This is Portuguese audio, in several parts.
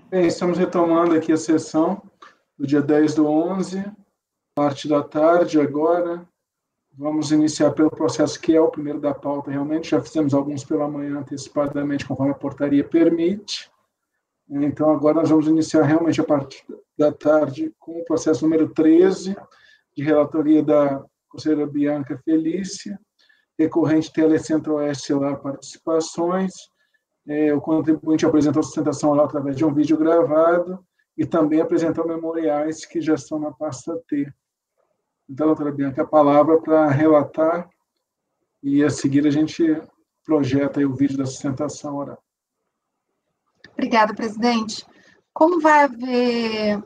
Bem, estamos retomando aqui a sessão do dia 10/11, parte da tarde agora. Vamos iniciar pelo processo que é o primeiro da pauta, realmente. Já fizemos alguns pela manhã antecipadamente, conforme a portaria permite. Então, agora nós vamos iniciar realmente a parte da tarde com o processo número 13, de relatoria da conselheira Bianca Felícia, recorrente Telecentro-Oeste Celular Participações. O contribuinte apresentou sustentação oral através de um vídeo gravado e também apresentou memoriais que já estão na pasta T. Então, doutora Bianca, a palavra para relatar e a seguir a gente projeta aí o vídeo da sustentação oral. Obrigada, presidente. Como vai haver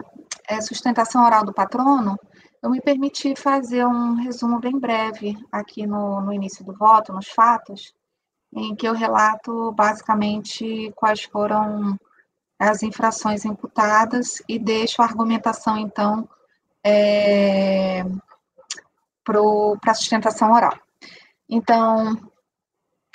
sustentação oral do patrono, eu me permiti fazer um resumo bem breve aqui no início do voto, nos fatos, em que eu relato basicamente quais foram as infrações imputadas e deixo a argumentação, então, para a sustentação oral. Então,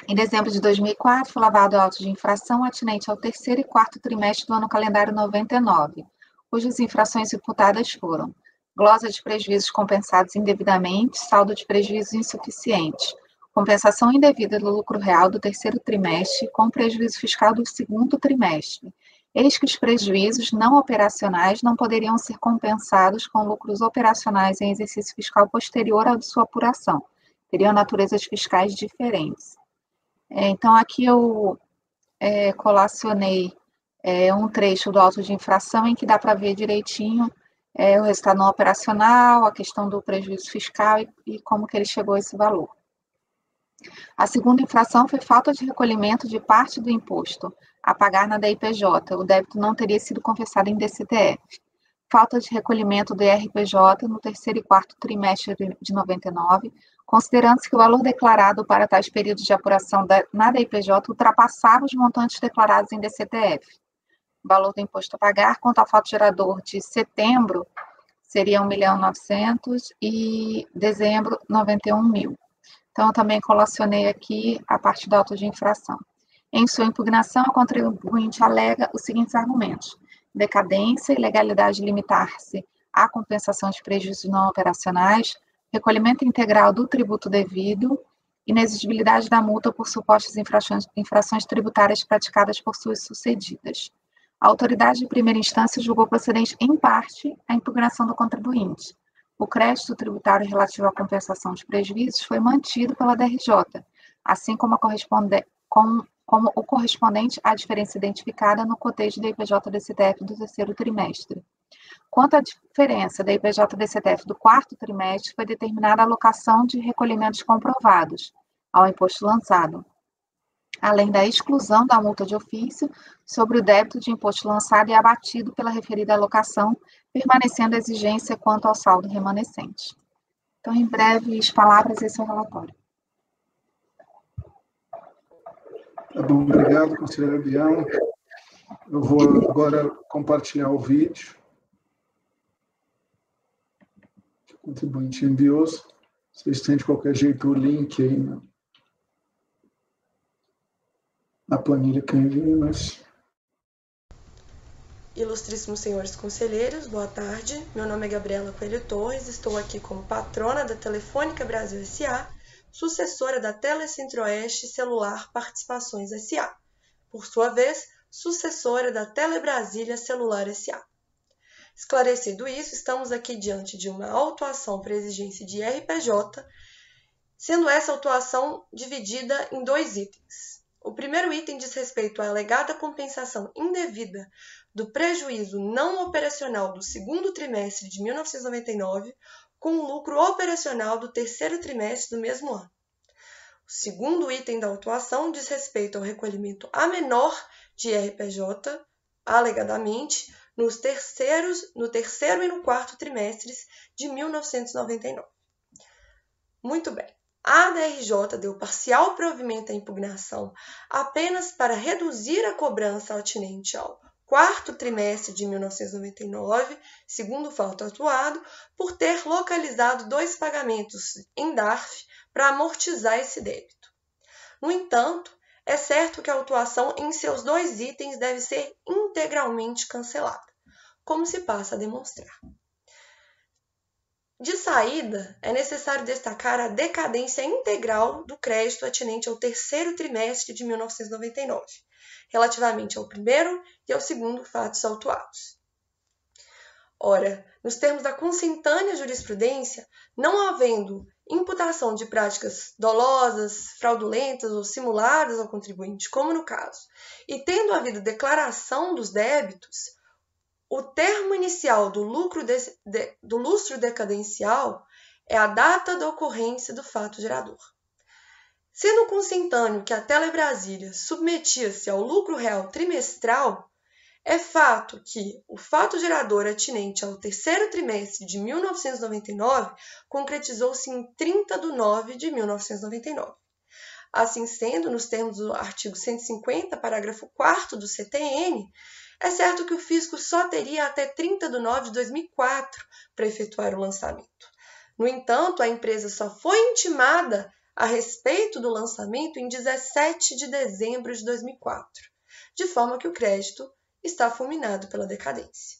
em dezembro de 2004, foi lavado auto de infração atinente ao terceiro e quarto trimestre do ano calendário 99, cujas infrações imputadas foram glosa de prejuízos compensados indevidamente, saldo de prejuízos insuficiente, compensação indevida do lucro real do terceiro trimestre com prejuízo fiscal do segundo trimestre. Eis que os prejuízos não operacionais não poderiam ser compensados com lucros operacionais em exercício fiscal posterior ao de sua apuração. Teriam naturezas fiscais diferentes. Então, aqui eu colacionei um trecho do auto de infração em que dá para ver direitinho o resultado não operacional, a questão do prejuízo fiscal e como que ele chegou a esse valor. A segunda infração foi falta de recolhimento de parte do imposto a pagar na DIPJ. O débito não teria sido confessado em DCTF. Falta de recolhimento do IRPJ no terceiro e quarto trimestre de 99, considerando-se que o valor declarado para tais períodos de apuração na DIPJ ultrapassava os montantes declarados em DCTF. O valor do imposto a pagar, quanto ao fato gerador de setembro, seria 1.900.000 e dezembro, 91.000. Então, eu também colacionei aqui a parte do auto de infração. Em sua impugnação, a contribuinte alega os seguintes argumentos: decadência, ilegalidade de limitar-se à compensação de prejuízos não operacionais, recolhimento integral do tributo devido, inexigibilidade da multa por supostas infrações tributárias praticadas por suas sucedidas. A autoridade de primeira instância julgou procedente, em parte, a impugnação do contribuinte. O crédito tributário relativo à compensação de prejuízos foi mantido pela DRJ, assim como o correspondente à diferença identificada no cotejo da IPJ-DCTF do terceiro trimestre. Quanto à diferença da IPJ-DCTF do quarto trimestre, foi determinada a alocação de recolhimentos comprovados ao imposto lançado, além da exclusão da multa de ofício sobre o débito de imposto lançado e abatido pela referida alocação, permanecendo a exigência quanto ao saldo remanescente. Então, em breves palavras, esse é o relatório. Tá bom, obrigado, conselheira Bianca. Eu vou agora compartilhar o vídeo que o contribuinte enviou. Vocês têm, de qualquer jeito, o link aí na planilha que eu enviei, mas... Ilustríssimos senhores conselheiros, boa tarde. Meu nome é Gabriela Coelho Torres, estou aqui como patrona da Telefônica Brasil S.A., sucessora da Telecentro-Oeste Celular Participações S.A., por sua vez, sucessora da Telebrasília Celular S.A. Esclarecido isso, estamos aqui diante de uma autuação para exigência de RPJ, sendo essa autuação dividida em dois itens. O primeiro item diz respeito à alegada compensação indevida do prejuízo não operacional do segundo trimestre de 1999 com o lucro operacional do terceiro trimestre do mesmo ano. O segundo item da autuação diz respeito ao recolhimento a menor de RPJ, alegadamente, no terceiro e no quarto trimestres de 1999. Muito bem. A DRJ deu parcial provimento à impugnação apenas para reduzir a cobrança atinente ao quarto trimestre de 1999, segundo o fato atuado, por ter localizado 2 pagamentos em DARF para amortizar esse débito. No entanto, é certo que a autuação em seus 2 itens deve ser integralmente cancelada, como se passa a demonstrar. De saída, é necessário destacar a decadência integral do crédito atinente ao 3º trimestre de 1999, relativamente ao 1º e ao 2º fatos autuados. Ora, nos termos da consentânea jurisprudência, não havendo imputação de práticas dolosas, fraudulentas ou simuladas ao contribuinte, como no caso, e tendo havido declaração dos débitos, o termo inicial do lustro decadencial é a data da ocorrência do fato gerador. Sendo consentâneo que a Telebrasília submetia-se ao lucro real trimestral, é fato que o fato gerador atinente ao 3º trimestre de 1999 concretizou-se em 30 de nove de 1999. Assim sendo, nos termos do artigo 150, parágrafo 4º do CTN, é certo que o fisco só teria até 30 de nove de 2004 para efetuar o lançamento. No entanto, a empresa só foi intimada a respeito do lançamento em 17 de dezembro de 2004, de forma que o crédito está fulminado pela decadência.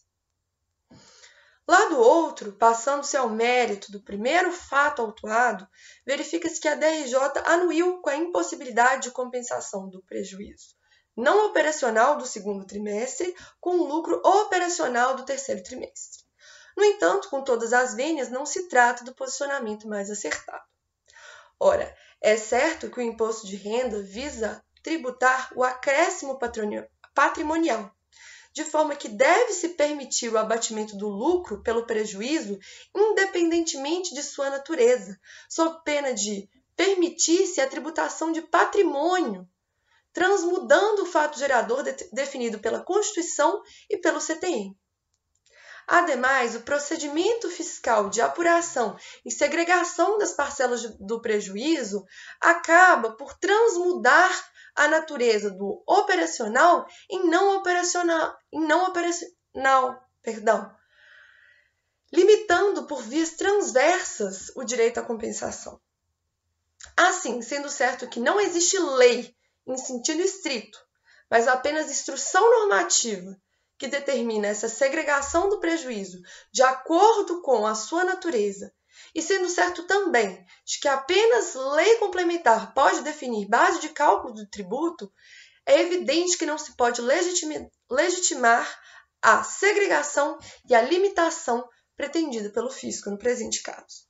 Lado outro, passando-se ao mérito do primeiro fato autuado, verifica-se que a DRJ anuiu com a impossibilidade de compensação do prejuízo não operacional do 2º trimestre com o lucro operacional do 3º trimestre. No entanto, com todas as vênias, não se trata do posicionamento mais acertado. Ora, é certo que o imposto de renda visa tributar o acréscimo patrimonial, de forma que deve-se permitir o abatimento do lucro pelo prejuízo, independentemente de sua natureza, sob pena de permitir-se a tributação de patrimônio, transmudando o fato gerador definido pela Constituição e pelo CTN. Ademais, o procedimento fiscal de apuração e segregação das parcelas do prejuízo acaba por transmudar a natureza do operacional em não operacional, limitando por vias transversas o direito à compensação. Assim, sendo certo que não existe lei em sentido estrito, mas apenas instrução normativa que determina essa segregação do prejuízo de acordo com a sua natureza, e sendo certo também de que apenas lei complementar pode definir base de cálculo do tributo, é evidente que não se pode legitimar a segregação e a limitação pretendida pelo fisco no presente caso.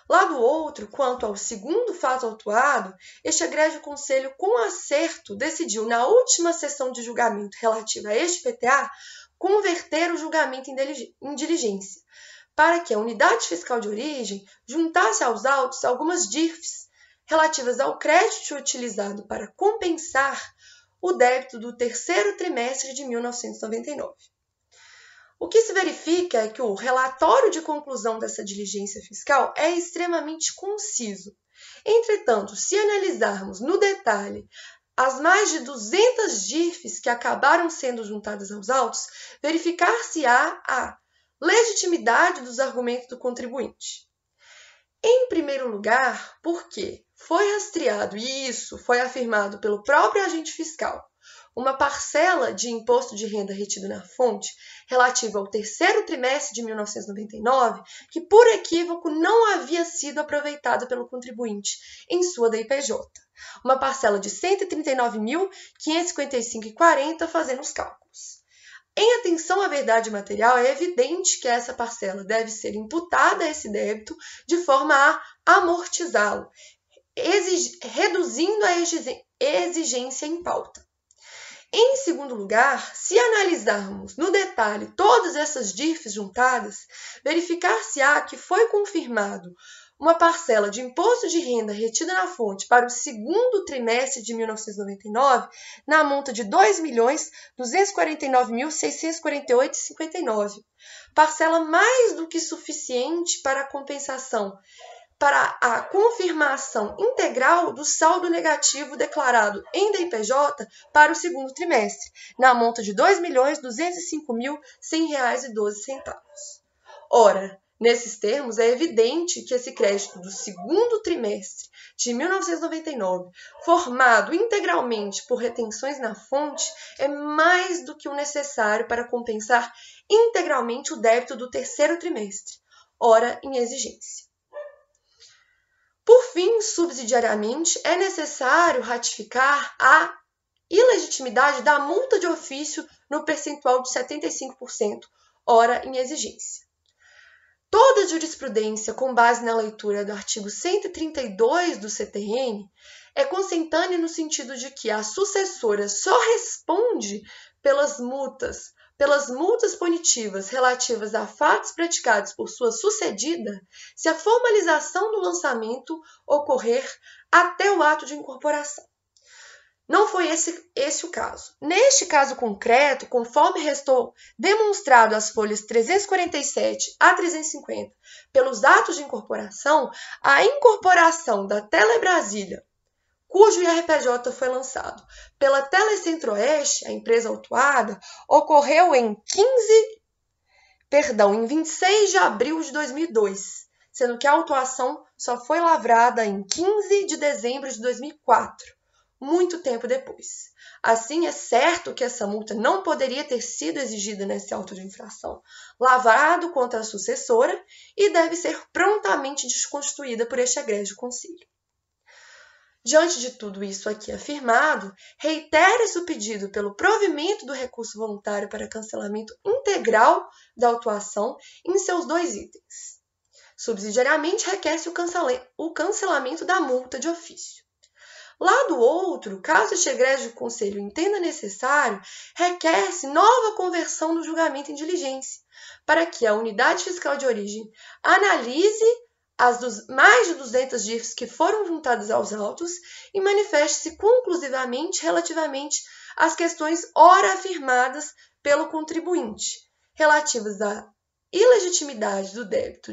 Lado outro, quanto ao 2º fato autuado, este egrégio conselho, com acerto, decidiu, na última sessão de julgamento relativa a este PTA, converter o julgamento em diligência, para que a unidade fiscal de origem juntasse aos autos algumas DIRFs relativas ao crédito utilizado para compensar o débito do 3º trimestre de 1999. O que se verifica é que o relatório de conclusão dessa diligência fiscal é extremamente conciso. Entretanto, se analisarmos no detalhe as mais de 200 DIRFs que acabaram sendo juntadas aos autos, verificar-se-á a legitimidade dos argumentos do contribuinte. Em primeiro lugar, porque foi rastreado, e isso foi afirmado pelo próprio agente fiscal, uma parcela de imposto de renda retido na fonte relativa ao 3º trimestre de 1999, que por equívoco não havia sido aproveitada pelo contribuinte em sua DIPJ. Uma parcela de R$ 139.555,40 fazendo os cálculos. Em atenção à verdade material, é evidente que essa parcela deve ser imputada a esse débito de forma a amortizá-lo, reduzindo a exigência em pauta. Em segundo lugar, se analisarmos no detalhe todas essas DIRFs juntadas, verificar-se-á que foi confirmado uma parcela de imposto de renda retida na fonte para o 2º trimestre de 1999 na monta de R$ 2.249.648,59, parcela mais do que suficiente para a compensação, para a confirmação integral do saldo negativo declarado em DIPJ para o 2º trimestre, na monta de R$ 2.205.100,12. Ora, Nesses termos, é evidente que esse crédito do segundo trimestre de 1999, formado integralmente por retenções na fonte, é mais do que o necessário para compensar integralmente o débito do terceiro trimestre, ora em exigência. Por fim, subsidiariamente, é necessário ratificar a ilegitimidade da multa de ofício no percentual de 75%, ora em exigência. Toda jurisprudência com base na leitura do artigo 132 do CTN é consentânea no sentido de que a sucessora só responde pelas multas punitivas relativas a fatos praticados por sua sucedida se a formalização do lançamento ocorrer até o ato de incorporação. Não foi esse o caso. Neste caso concreto, conforme restou demonstrado às folhas 347 a 350 pelos atos de incorporação, a incorporação da Telebrasília, cujo IRPJ foi lançado pela Telecentro-Oeste, a empresa autuada, ocorreu em 26 de abril de 2002, sendo que a autuação só foi lavrada em 15 de dezembro de 2004. Muito tempo depois. Assim, é certo que essa multa não poderia ter sido exigida nesse auto de infração lavrado contra a sucessora e deve ser prontamente desconstituída por este egrégio concílio. Diante de tudo isso aqui afirmado, reitera-se o pedido pelo provimento do recurso voluntário para cancelamento integral da autuação em seus dois itens. Subsidiariamente, requer-se o cancelamento da multa de ofício. Lá do outro, caso este egrégio conselho entenda necessário, requer-se nova conversão do julgamento em diligência, para que a unidade fiscal de origem analise as mais de 200 DIFs que foram juntadas aos autos e manifeste-se conclusivamente relativamente às questões ora afirmadas pelo contribuinte, relativas à ilegitimidade do débito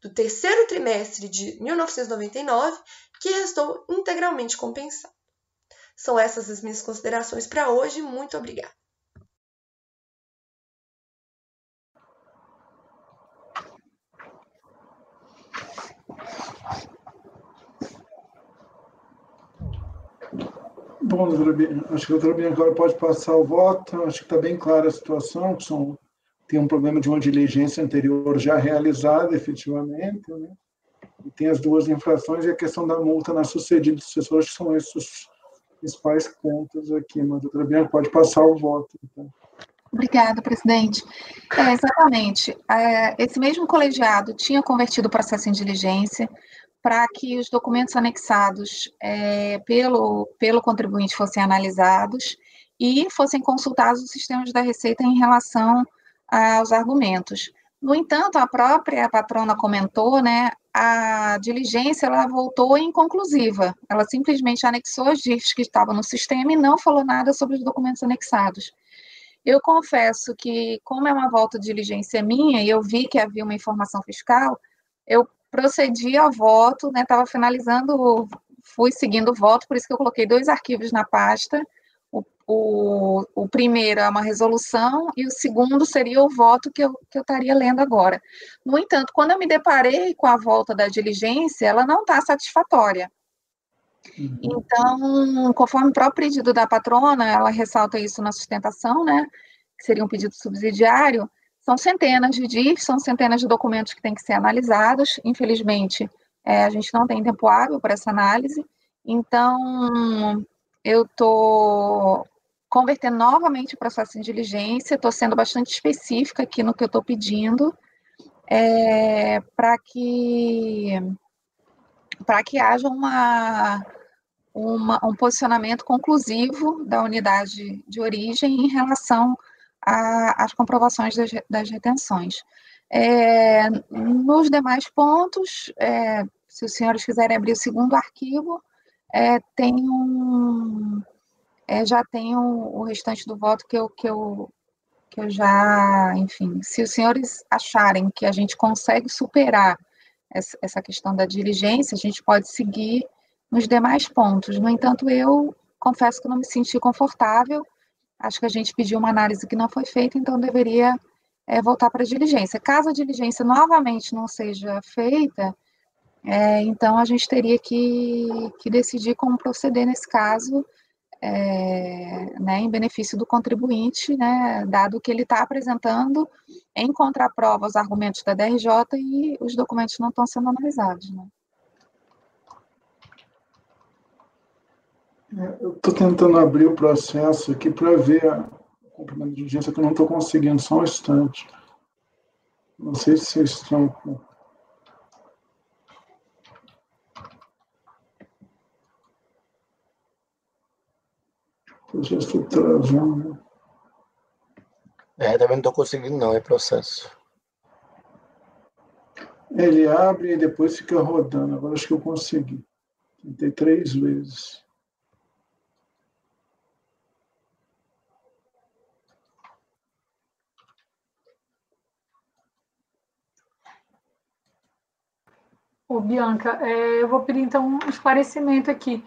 do terceiro trimestre de 1999, que restou integralmente compensado. São essas as minhas considerações para hoje. Muito obrigada. Bom, doutora Bianca, acho que a doutora Bianca agora pode passar o voto. Acho que está bem clara a situação, que tem um problema de uma diligência anterior já realizada, efetivamente, né? E tem as duas infrações e a questão da multa na sucedida dos sucessores, que são esses os principais pontos aqui. Mas a doutora Bianca pode passar o voto. Então. Obrigada, presidente. Exatamente. Esse mesmo colegiado tinha convertido o processo em diligência para que os documentos anexados pelo contribuinte fossem analisados e fossem consultados os sistemas da Receita em relação aos argumentos. No entanto, a própria patrona comentou, né, a diligência ela voltou inconclusiva. Ela simplesmente anexou as DIFs que estavam no sistema e não falou nada sobre os documentos anexados. Eu confesso que, como é uma volta de diligência minha, e eu vi que havia uma informação fiscal, eu procedi ao voto, né, estava finalizando, fui seguindo o voto, por isso que eu coloquei 2 arquivos na pasta. O primeiro é uma resolução e o segundo seria o voto que eu estaria lendo agora. No entanto, quando eu me deparei com a volta da diligência, ela não está satisfatória. Então, conforme o próprio pedido da patrona, ela ressalta isso na sustentação, né, que seria um pedido subsidiário, são centenas de DIFs, são centenas de documentos que têm que ser analisados. Infelizmente, a gente não tem tempo hábil para essa análise, então eu estou convertendo novamente o processo de diligência, estou sendo bastante específica aqui no que eu estou pedindo, para que haja um posicionamento conclusivo da unidade de origem em relação às comprovações das retenções. Nos demais pontos, se os senhores quiserem abrir o segundo arquivo, já tenho o restante do voto que eu já, enfim, se os senhores acharem que a gente consegue superar essa questão da diligência, a gente pode seguir nos demais pontos. No entanto, eu confesso que não me senti confortável, acho que a gente pediu uma análise que não foi feita, então deveria voltar para a diligência. Caso a diligência novamente não seja feita, então a gente teria que decidir como proceder nesse caso, né, em benefício do contribuinte, né, dado que ele está apresentando em contraprova os argumentos da DRJ e os documentos não estão sendo analisados. Né? Eu estou tentando abrir o processo aqui para ver a cumprimento de diligência, que eu não estou conseguindo, só um instante. Não sei se vocês estão com... Eu já estou travando. Também não estou conseguindo, não, é processo. Ele abre e depois fica rodando. Agora acho que eu consegui. Tentei 3 vezes. Ô, Bianca, eu vou pedir, então, um esclarecimento aqui.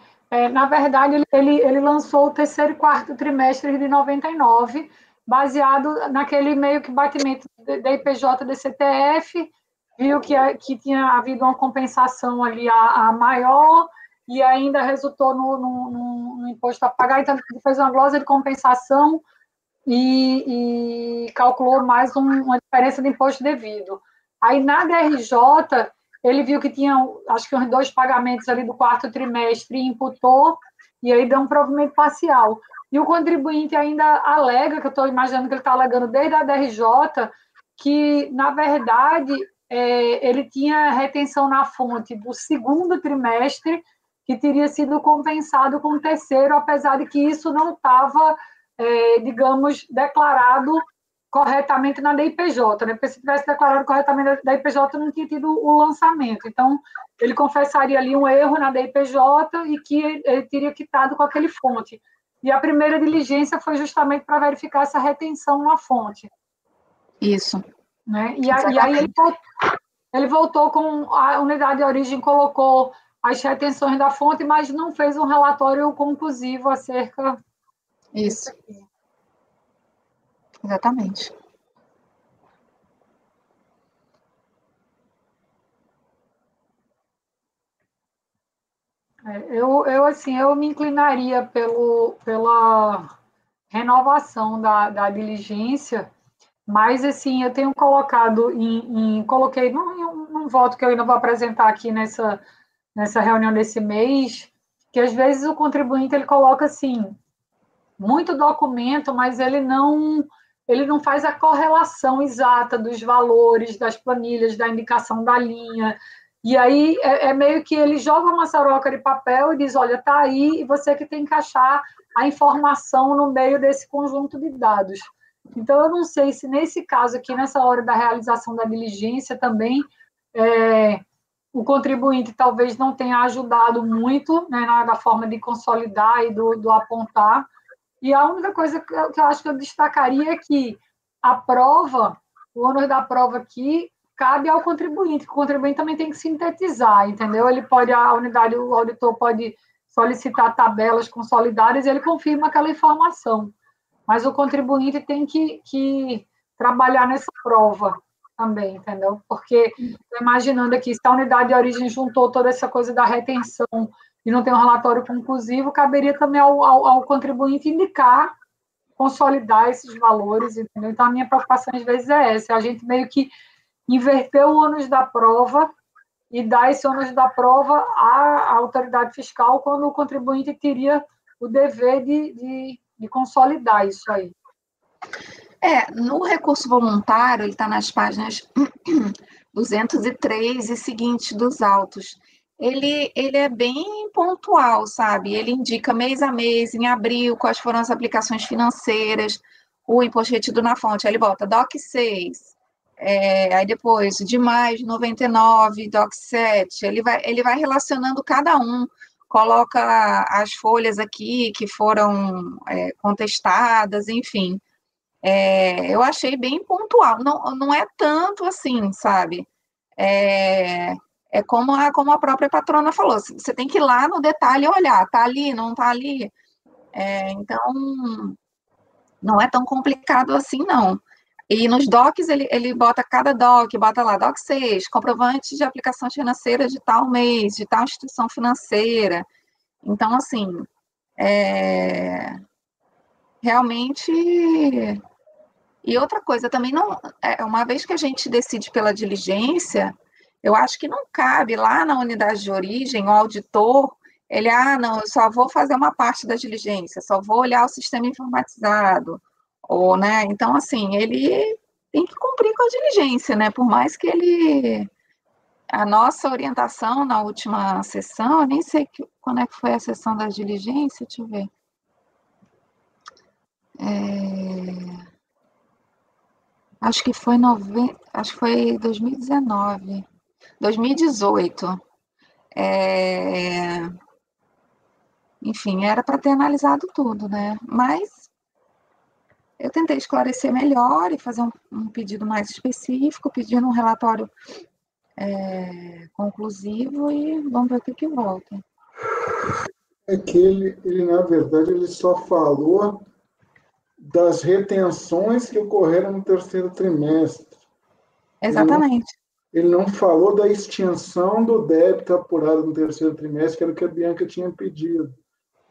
Na verdade, ele lançou o terceiro e quarto trimestre de 99, baseado naquele meio que batimento da IPJ da CTF, viu que tinha havido uma compensação ali a maior, e ainda resultou no imposto a pagar, então ele fez uma glosa de compensação e calculou mais uma diferença de imposto devido. Aí, na DRJ, ele viu que tinha, acho que uns 2 pagamentos ali do quarto trimestre e imputou, e aí deu um provimento parcial. E o contribuinte ainda alega, que eu estou imaginando que ele está alegando desde a DRJ, que, na verdade, ele tinha retenção na fonte do segundo trimestre, que teria sido compensado com o terceiro, apesar de que isso não estava, digamos, declarado corretamente na DIPJ, né? Porque se tivesse declarado corretamente na DIPJ, não tinha tido o lançamento. Então, ele confessaria ali um erro na DIPJ e que ele teria quitado com aquele fonte. E a primeira diligência foi justamente para verificar essa retenção na fonte. Isso. Né? E aí ele voltou com a unidade de origem, colocou as retenções da fonte, mas não fez um relatório conclusivo acerca disso. Exatamente. Eu me inclinaria pela renovação da diligência, mas, assim, eu tenho colocado coloquei num voto que eu ainda vou apresentar aqui nessa reunião desse mês, que às vezes o contribuinte ele coloca, assim, muito documento, mas ele não faz a correlação exata dos valores, das planilhas, da indicação da linha. E aí meio que ele joga uma saroca de papel e diz, olha, está aí, e você que tem que achar a informação no meio desse conjunto de dados. Então, eu não sei se nesse caso aqui, nessa hora da realização da diligência também, o contribuinte talvez não tenha ajudado muito, né, na forma de consolidar e do apontar. E a única coisa que eu acho que eu destacaria é que a prova, o ônus da prova aqui, cabe ao contribuinte, que o contribuinte também tem que sintetizar, entendeu? O auditor pode solicitar tabelas consolidadas e ele confirma aquela informação. Mas o contribuinte tem que trabalhar nessa prova também, entendeu? Porque, imaginando aqui, se a unidade de origem juntou toda essa coisa da retenção e não tem um relatório conclusivo, caberia também ao contribuinte indicar, consolidar esses valores, entendeu? Então, a minha preocupação, às vezes, é essa, a gente meio que inverter o ônus da prova e dar esse ônus da prova à autoridade fiscal quando o contribuinte teria o dever de consolidar isso aí. No recurso voluntário, ele está nas páginas 203 e seguinte dos autos. Ele é bem pontual, sabe? Ele indica mês a mês, em abril, quais foram as aplicações financeiras, o imposto retido na fonte. Aí ele bota DOC 6, aí depois, de maio de 99, DOC 7. Ele vai relacionando cada um, coloca as folhas aqui que foram contestadas, enfim. Eu achei bem pontual, não é tanto assim, sabe? Como a própria patrona falou, você tem que ir lá no detalhe e olhar, tá ali, não tá ali. Então, não é tão complicado assim, não. E nos DOCs, ele bota cada DOC, bota lá, DOC 6, comprovante de aplicação financeira de tal mês, de tal instituição financeira. Então, assim, realmente... E outra coisa, também não... Uma vez que a gente decide pela diligência, eu acho que não cabe lá na unidade de origem, o auditor, ele, não, eu só vou fazer uma parte da diligência, só vou olhar o sistema informatizado, ou, né, então, assim, ele tem que cumprir com a diligência, né, por mais que ele... A nossa orientação na última sessão, eu nem sei quando é que foi a sessão da diligência, deixa eu ver. Acho que foi 2019, 2018. Enfim, era para ter analisado tudo, né? Mas eu tentei esclarecer melhor e fazer um pedido mais específico, pedindo um relatório conclusivo e vamos ver o que volta. É que ele, na verdade, ele só falou das retenções que ocorreram no terceiro trimestre. Exatamente. Ele não falou da extinção do débito apurado no terceiro trimestre, que era o que a Bianca tinha pedido.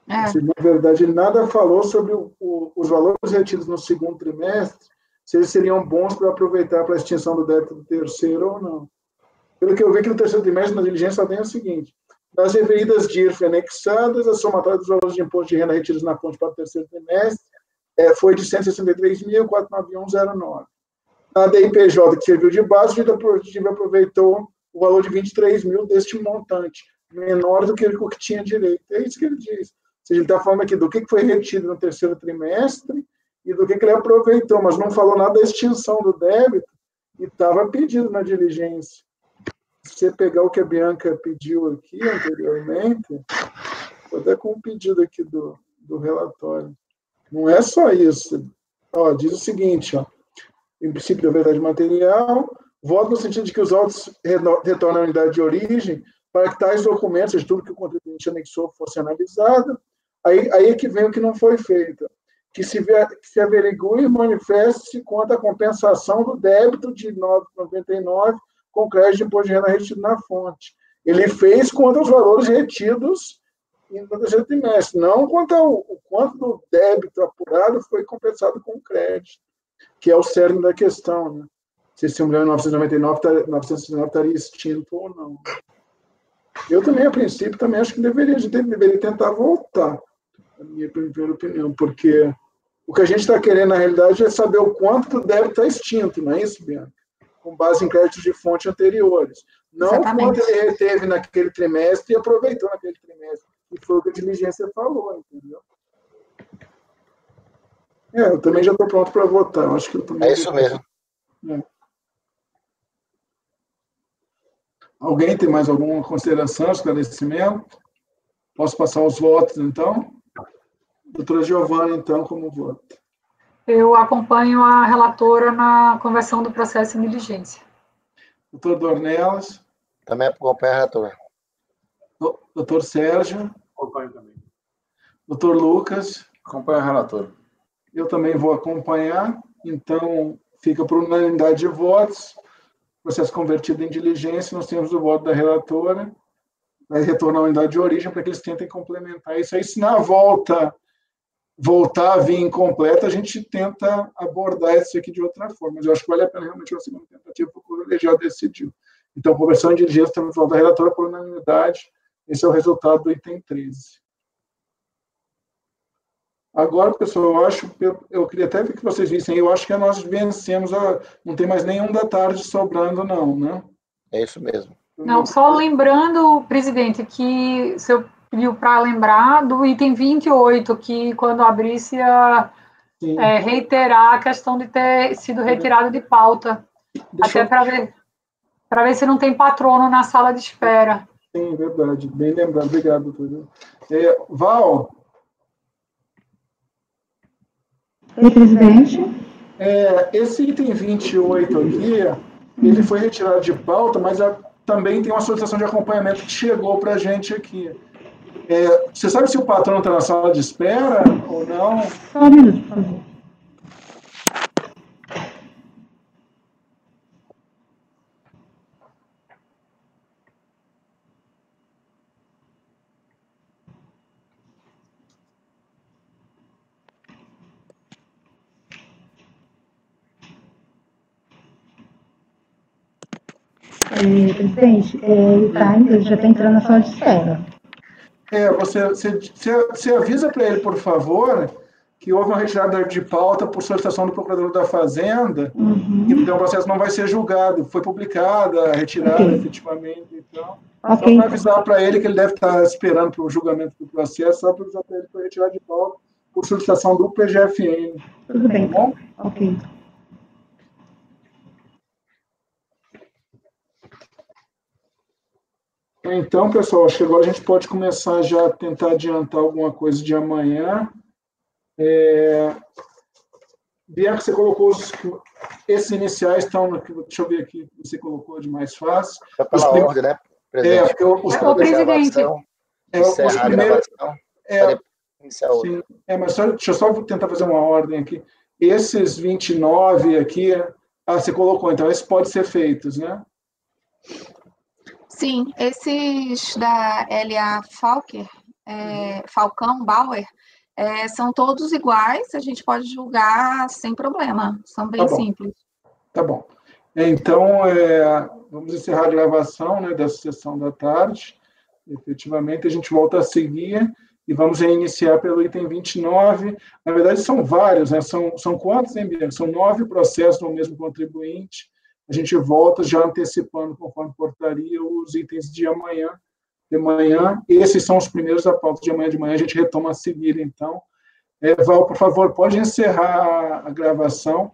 Na verdade, ele nada falou sobre os valores retidos no segundo trimestre, se eles seriam bons para aproveitar para a extinção do débito do terceiro ou não. Pelo que eu vi que no terceiro trimestre, na diligência, só tem o seguinte: das referidas de IRF anexadas, a somatória dos valores de imposto de renda retidos na fonte para o terceiro trimestre foi de 163.491,09. Na DIPJ, que serviu de base, a dívida produtiva aproveitou o valor de 23 mil deste montante, menor do que o que tinha direito. É isso que ele diz. Ou seja, ele está falando aqui do que foi retido no terceiro trimestre e do que ele aproveitou, mas não falou nada da extinção do débito e estava pedido na diligência. Se você pegar o que a Bianca pediu aqui anteriormente, vou até com um pedido aqui do relatório. Não é só isso. Diz o seguinte, em princípio da verdade material, voto no sentido de que os autos retornam à unidade de origem para que tais documentos, seja tudo que o contribuinte anexou, fosse analisado. Aí é que vem o que não foi feito. Que se averigue e manifeste-se quanto à compensação do débito de 9,99 com crédito de imposto de renda retido na fonte. Ele fez quanto aos valores retidos no terceiro trimestre, não quanto ao quanto do débito apurado foi compensado com crédito, que é o cerne da questão, né? Se esse 1.999 estaria extinto ou não. Eu também, a princípio, também acho que a gente deveria tentar voltar, na minha primeira opinião, porque o que a gente está querendo, na realidade, é saber o quanto do débito está extinto, não é isso, Bianca? Com base em créditos de fonte anteriores. Não Exatamente. quanto ele reteve naquele trimestre e aproveitou naquele trimestre. E foi o que a diligência falou, entendeu? Eu também já estou pronto para votar. Eu acho que eu também isso mesmo. Alguém tem mais alguma consideração, esclarecimento? Posso passar os votos, então? Doutora Giovana, então, como vota? Eu acompanho a relatora na conversão do processo em diligência. Doutor Dornelas? Também acompanho a relatora. Doutor Sérgio? Acompanho também. Doutor Lucas? Acompanho a relatora. Eu também vou acompanhar, então fica por unanimidade de votos. Processo convertido em diligência, nós temos o voto da relatora, vai retornar à unidade de origem para que eles tentem complementar isso aí. Se na voltar a vir incompleta, a gente tenta abordar isso aqui de outra forma. Mas eu acho que vale a pena realmente uma segunda tentativa, porque o colegiado decidiu. Então, conversão em diligência, temos o voto da relatora por unanimidade. Esse é o resultado do item 13. Agora, pessoal, eu queria até que vocês vissem, eu acho que nós vencemos, não tem mais nenhum da tarde sobrando, não, né? É isso mesmo. Não, só lembrando, presidente, que o senhor pediu para lembrar do item 28, que quando abrisse reiterar a questão de ter sido retirado de pauta, até para ver se não tem patrono na sala de espera. Sim, verdade, bem lembrado, obrigado, doutor. Val? Oi, presidente. Esse item 28 aqui, ele foi retirado de pauta, mas também tem uma solicitação de acompanhamento que chegou para a gente aqui. Você sabe se o patrão está na sala de espera ou não? Só um minuto, por favor. Presidente, ele já está entrando na sala de espera. Você avisa para ele, por favor, que houve uma retirada de pauta por solicitação do Procurador da Fazenda, e então o processo não vai ser julgado. Foi publicada, retirada efetivamente. Então, só para avisar para ele que ele deve estar esperando para o julgamento do processo, só para avisar para ele que foi retirado de pauta por solicitação do PGFN. Tudo bem. Tá bom? Ok. Então, pessoal, acho que agora a gente pode começar já a tentar adiantar alguma coisa de amanhã. Bianca, você colocou esses iniciais estão deixa eu ver aqui, você colocou de mais fácil. Só pela ordem, né, presidente? Presidente. Encerrar a gravação. Sim, mas deixa eu só tentar fazer uma ordem aqui. Esses 29 aqui, você colocou, então esses podem ser feitos, né? Sim, esses da L.A. Falcão, Bauer, são todos iguais, a gente pode julgar sem problema, são bem simples. Tá bom. Então, vamos encerrar a gravação, né, dessa sessão da tarde. Efetivamente, a gente volta a seguir e vamos reiniciar pelo item 29. Na verdade, são vários, né? São quantos, hein, Bianca? São 9 processos no mesmo contribuinte. A gente volta já antecipando, conforme portaria, os itens de amanhã. De manhã, esses são os primeiros da pauta de manhã a gente retoma a seguir, então. Val, por favor, pode encerrar a gravação.